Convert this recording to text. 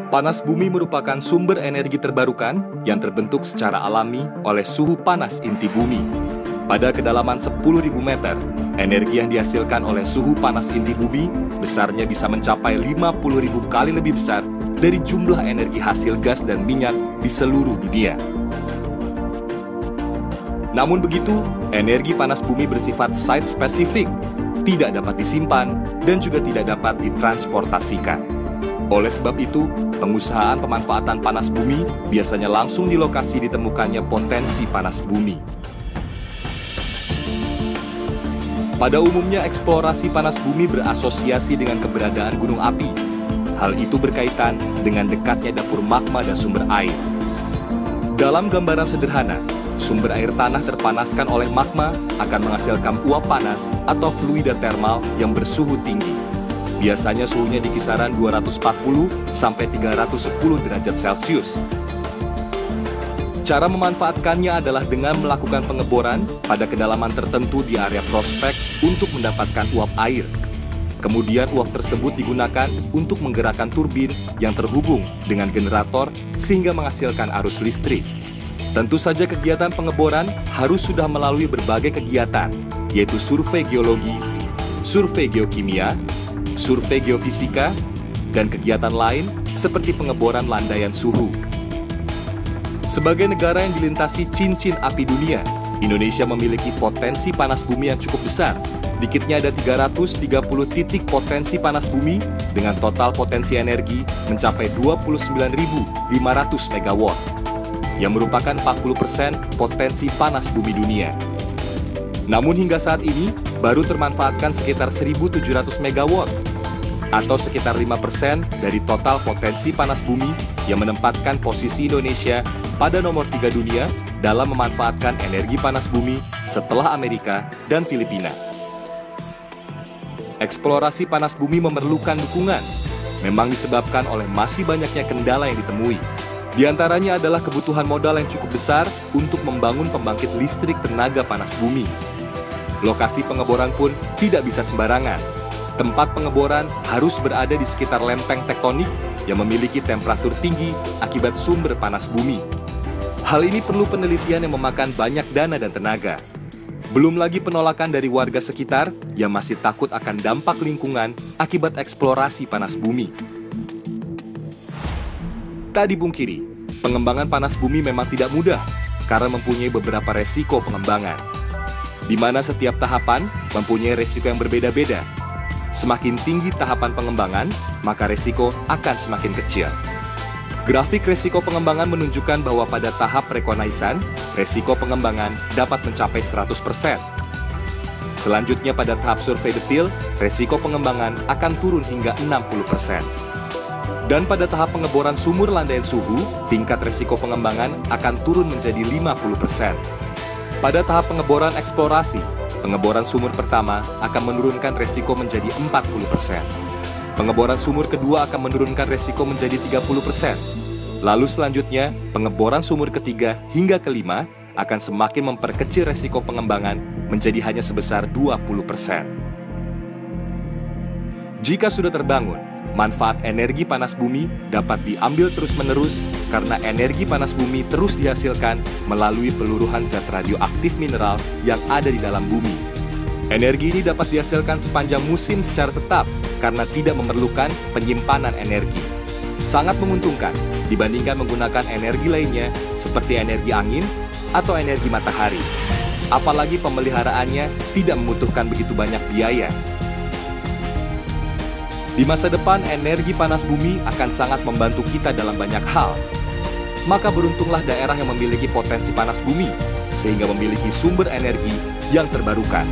Panas bumi merupakan sumber energi terbarukan yang terbentuk secara alami oleh suhu panas inti bumi. Pada kedalaman 10.000 meter, energi yang dihasilkan oleh suhu panas inti bumi besarnya bisa mencapai 50.000 kali lebih besar dari jumlah energi hasil gas dan minyak di seluruh dunia. Namun begitu, energi panas bumi bersifat site-spesifik, tidak dapat disimpan, dan juga tidak dapat ditransportasikan. Oleh sebab itu, pengusahaan pemanfaatan panas bumi biasanya langsung di lokasi ditemukannya potensi panas bumi. Pada umumnya, eksplorasi panas bumi berasosiasi dengan keberadaan gunung api. Hal itu berkaitan dengan dekatnya dapur magma dan sumber air. Dalam gambaran sederhana, sumber air tanah terpanaskan oleh magma akan menghasilkan uap panas atau fluida termal yang bersuhu tinggi. Biasanya suhunya di kisaran 240 sampai 310 derajat Celcius. Cara memanfaatkannya adalah dengan melakukan pengeboran pada kedalaman tertentu di area prospek untuk mendapatkan uap air. Kemudian uap tersebut digunakan untuk menggerakkan turbin yang terhubung dengan generator sehingga menghasilkan arus listrik. Tentu saja kegiatan pengeboran harus sudah melalui berbagai kegiatan, yaitu survei geologi, survei geokimia, survei geofisika, dan kegiatan lain seperti pengeboran landaian suhu. Sebagai negara yang dilintasi cincin api dunia, Indonesia memiliki potensi panas bumi yang cukup besar. Dikitnya ada 330 titik potensi panas bumi dengan total potensi energi mencapai 29.500 MW, yang merupakan 40% potensi panas bumi dunia. Namun hingga saat ini, baru termanfaatkan sekitar 1.700 MW, atau sekitar 5% dari total potensi panas bumi yang menempatkan posisi Indonesia pada nomor 3 dunia dalam memanfaatkan energi panas bumi setelah Amerika dan Filipina. Eksplorasi panas bumi memerlukan dukungan, memang disebabkan oleh masih banyaknya kendala yang ditemui. Di antaranya adalah kebutuhan modal yang cukup besar untuk membangun pembangkit listrik tenaga panas bumi. Lokasi pengeboran pun tidak bisa sembarangan. Tempat pengeboran harus berada di sekitar lempeng tektonik yang memiliki temperatur tinggi akibat sumber panas bumi. Hal ini perlu penelitian yang memakan banyak dana dan tenaga. Belum lagi penolakan dari warga sekitar yang masih takut akan dampak lingkungan akibat eksplorasi panas bumi. Tak dipungkiri, pengembangan panas bumi memang tidak mudah karena mempunyai beberapa resiko pengembangan, di mana setiap tahapan mempunyai resiko yang berbeda-beda. Semakin tinggi tahapan pengembangan, maka resiko akan semakin kecil. Grafik resiko pengembangan menunjukkan bahwa pada tahap rekonaisan, resiko pengembangan dapat mencapai 100%. Selanjutnya pada tahap survei detil, resiko pengembangan akan turun hingga 60%. Dan pada tahap pengeboran sumur landaian suhu, tingkat resiko pengembangan akan turun menjadi 50%. Pada tahap pengeboran eksplorasi, pengeboran sumur pertama akan menurunkan resiko menjadi 40%. Pengeboran sumur kedua akan menurunkan resiko menjadi 30%. Lalu selanjutnya, pengeboran sumur ketiga hingga kelima akan semakin memperkecil resiko pengembangan menjadi hanya sebesar 20%. Jika sudah terbangun, manfaat energi panas bumi dapat diambil terus-menerus karena energi panas bumi terus dihasilkan melalui peluruhan zat radioaktif mineral yang ada di dalam bumi. Energi ini dapat dihasilkan sepanjang musim secara tetap karena tidak memerlukan penyimpanan energi. Sangat menguntungkan dibandingkan menggunakan energi lainnya seperti energi angin atau energi matahari. Apalagi pemeliharaannya tidak membutuhkan begitu banyak biaya. Di masa depan, energi panas bumi akan sangat membantu kita dalam banyak hal. Maka beruntunglah daerah yang memiliki potensi panas bumi, sehingga memiliki sumber energi yang terbarukan.